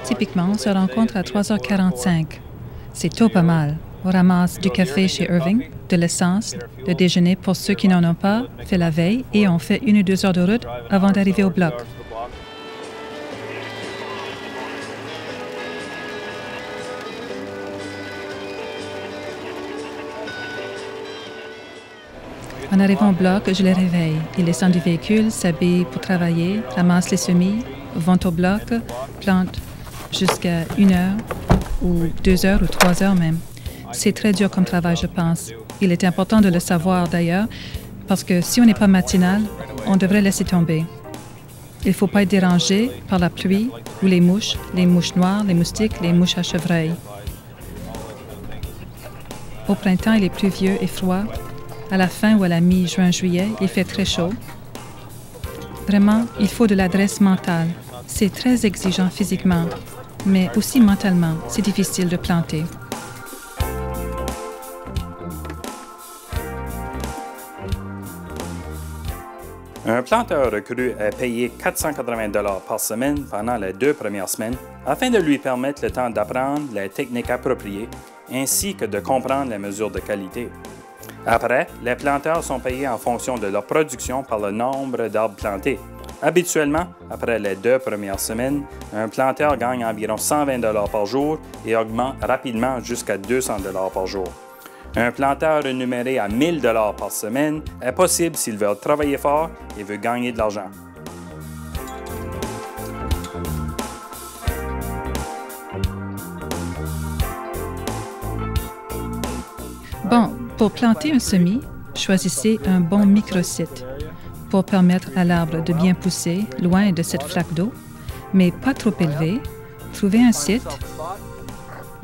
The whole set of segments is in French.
Typiquement, on se rencontre à 3h45. C'est tôt pas mal. On ramasse du café chez Irving, de l'essence, le déjeuner pour ceux qui n'en ont pas, fait la veille, et on fait 1 ou 2 heures de route avant d'arriver au bloc. En arrivant au bloc, je les réveille. Ils descendent du véhicule, s'habillent pour travailler, ramassent les semis, vont au bloc, plantent jusqu'à 1 heure ou 2 heures ou 3 heures même. C'est très dur comme travail, je pense. Il est important de le savoir d'ailleurs, parce que si on n'est pas matinal, on devrait laisser tomber. Il ne faut pas être dérangé par la pluie ou les mouches noires, les moustiques, les mouches à chevreuil. Au printemps, il est pluvieux et froid. À la fin ou à la mi-juin-juillet, il fait très chaud. Vraiment, il faut de l'adresse mentale. C'est très exigeant physiquement, mais aussi mentalement, c'est difficile de planter. Un planteur recru est payé 480 $ par semaine pendant les 2 premières semaines afin de lui permettre le temps d'apprendre les techniques appropriées ainsi que de comprendre les mesures de qualité. Après, les planteurs sont payés en fonction de leur production par le nombre d'arbres plantés. Habituellement, après les 2 premières semaines, un planteur gagne environ 120 $ par jour et augmente rapidement jusqu'à 200 $ par jour. Un planteur rémunéré à 1 000 $ par semaine est possible s'il veut travailler fort et veut gagner de l'argent. Bon, pour planter un semis, choisissez un bon microsite pour permettre à l'arbre de bien pousser loin de cette flaque d'eau, mais pas trop élevé. Trouvez un site,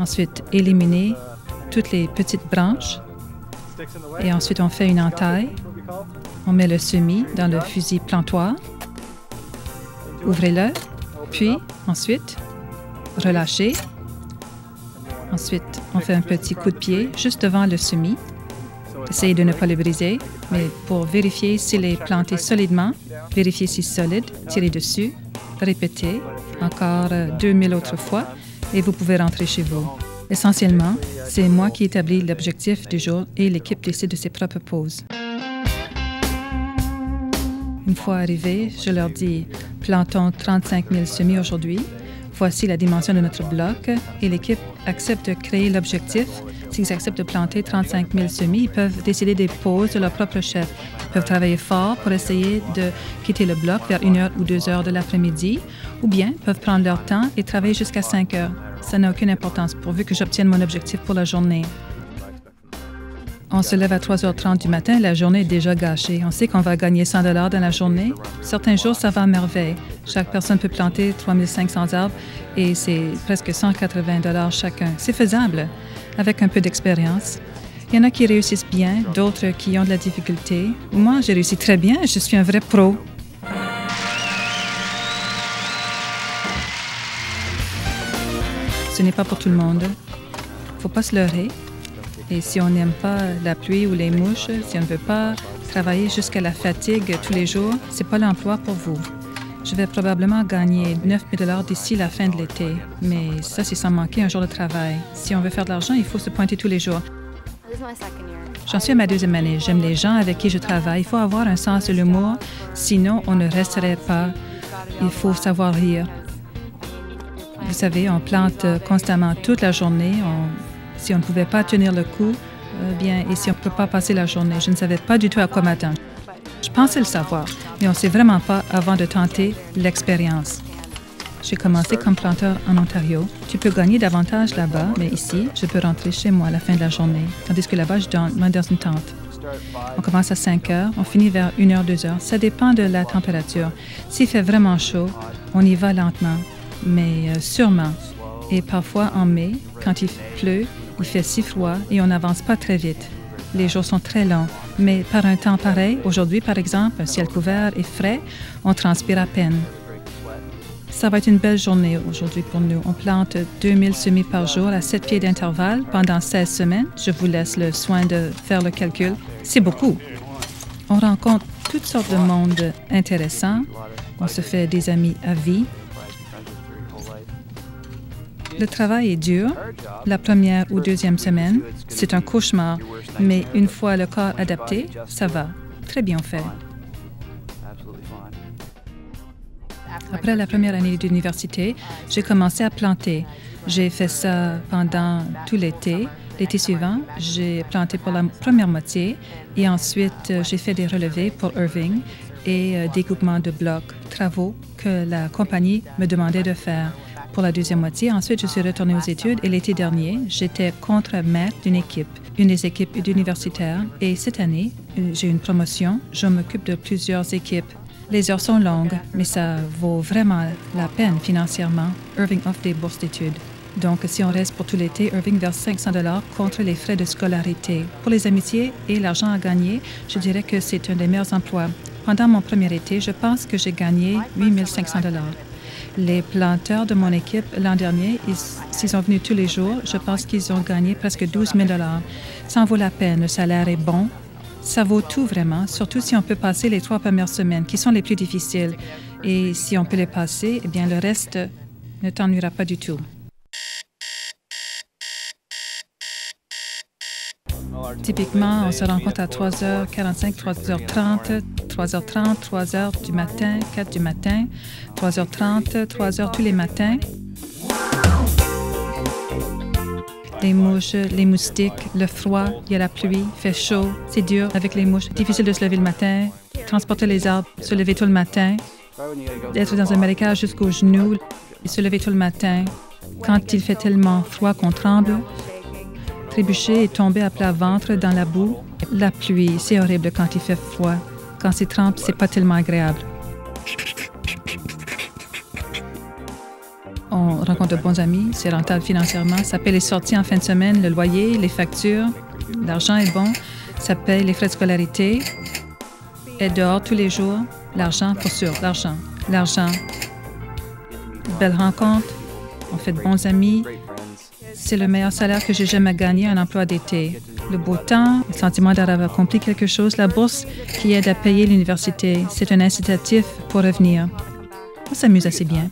ensuite éliminez toutes les petites branches et ensuite on fait une entaille. On met le semis dans le fusil plantoir. Ouvrez-le, puis ensuite relâchez. Ensuite, on fait un petit coup de pied juste devant le semis. Essayez de ne pas le briser, mais pour vérifier s'il est planté solidement, vérifiez si c'est solide, tirez dessus, répétez encore 2000 autres fois et vous pouvez rentrer chez vous. Essentiellement, c'est moi qui établis l'objectif du jour et l'équipe décide de ses propres pauses. Une fois arrivé, je leur dis « Plantons 35 000 semis aujourd'hui. Voici la dimension de notre bloc » et l'équipe accepte de créer l'objectif. S'ils acceptent de planter 35 000 semis, ils peuvent décider des pauses de leur propre chef. Ils peuvent travailler fort pour essayer de quitter le bloc vers 1 heure ou 2 heures de l'après-midi, ou bien peuvent prendre leur temps et travailler jusqu'à 5 heures. Ça n'a aucune importance pourvu que j'obtienne mon objectif pour la journée. On se lève à 3h30 du matin, la journée est déjà gâchée. On sait qu'on va gagner 100 $ dans la journée. Certains jours, ça va à merveille. Chaque personne peut planter 3 500 arbres et c'est presque 180 $ chacun. C'est faisable avec un peu d'expérience. Il y en a qui réussissent bien, d'autres qui ont de la difficulté. Moi, j'ai réussi très bien. Je suis un vrai pro. Ce n'est pas pour tout le monde. Il ne faut pas se leurrer. Et si on n'aime pas la pluie ou les mouches, si on ne veut pas travailler jusqu'à la fatigue tous les jours, ce n'est pas l'emploi pour vous. Je vais probablement gagner 9 000 $ d'ici la fin de l'été, mais ça, c'est sans manquer un jour de travail. Si on veut faire de l'argent, il faut se pointer tous les jours. J'en suis à ma 2e année. J'aime les gens avec qui je travaille. Il faut avoir un sens de l'humour, sinon on ne resterait pas. Il faut savoir rire. Vous savez, on plante constamment toute la journée. Si on ne pouvait pas tenir le coup, bien, et si on ne peut pas passer la journée, je ne savais pas du tout à quoi m'attendre. Je pensais le savoir, mais on ne sait vraiment pas avant de tenter l'expérience. J'ai commencé comme planteur en Ontario. Tu peux gagner davantage là-bas, mais ici, je peux rentrer chez moi à la fin de la journée, tandis que là-bas, je dors dans une tente. On commence à 5 heures, on finit vers 1 heure, 2 heures. Ça dépend de la température. S'il fait vraiment chaud, on y va lentement, mais sûrement. Et parfois, en mai, quand il pleut, il fait si froid et on n'avance pas très vite. Les jours sont très longs, mais par un temps pareil, aujourd'hui par exemple, un ciel couvert et frais, on transpire à peine. Ça va être une belle journée aujourd'hui pour nous. On plante 2000 semis par jour à 7 pieds d'intervalle pendant 16 semaines. Je vous laisse le soin de faire le calcul. C'est beaucoup. On rencontre toutes sortes de monde intéressants. On se fait des amis à vie. Le travail est dur. La première ou deuxième semaine, c'est un cauchemar, mais une fois le corps adapté, ça va. Très bien fait. Après la première année d'université, j'ai commencé à planter. J'ai fait ça pendant tout l'été. L'été suivant, j'ai planté pour la première moitié et ensuite, j'ai fait des relevés pour Irving et découpement de blocs, travaux que la compagnie me demandait de faire pour la deuxième moitié. Ensuite, je suis retournée aux études et l'été dernier, j'étais contre-maître d'une équipe, une des équipes universitaires. Et cette année, j'ai une promotion. Je m'occupe de plusieurs équipes. Les heures sont longues, mais ça vaut vraiment la peine financièrement. Irving offre des bourses d'études. Donc, si on reste pour tout l'été, Irving verse 500 $ contre les frais de scolarité. Pour les amitiés et l'argent à gagner, je dirais que c'est un des meilleurs emplois. Pendant mon premier été, je pense que j'ai gagné 8 500 $. Les planteurs de mon équipe, l'an dernier, s'ils sont venus tous les jours, je pense qu'ils ont gagné presque 12 000 $. Ça en vaut la peine. Le salaire est bon. Ça vaut tout vraiment, surtout si on peut passer les 3 premières semaines, qui sont les plus difficiles. Et si on peut les passer, eh bien, le reste ne t'ennuiera pas du tout. Typiquement, on se rencontre à 3h45, 3h30, 3h30, 3h du matin, 4 du matin, 3h30, 3h tous les matins. Les mouches, les moustiques, le froid, il y a la pluie, il fait chaud, c'est dur avec les mouches. Difficile de se lever le matin, transporter les arbres, se lever tout le matin, être dans un marécage jusqu'aux genoux, et se lever tout le matin. Quand il fait tellement froid qu'on tremble, trébucher et tomber à plat ventre dans la boue. La pluie, c'est horrible quand il fait froid. Quand c'est trempe, c'est pas tellement agréable. On rencontre de bons amis, c'est rentable financièrement. Ça paie les sorties en fin de semaine, le loyer, les factures. L'argent est bon. Ça paie les frais de scolarité. Être dehors tous les jours. L'argent, pour sûr, l'argent. L'argent. Belle rencontre. On fait de bons amis. C'est le meilleur salaire que j'ai jamais gagné un emploi d'été. Le beau temps, le sentiment d'avoir accompli quelque chose, la bourse qui aide à payer l'université, c'est un incitatif pour revenir. On s'amuse assez bien.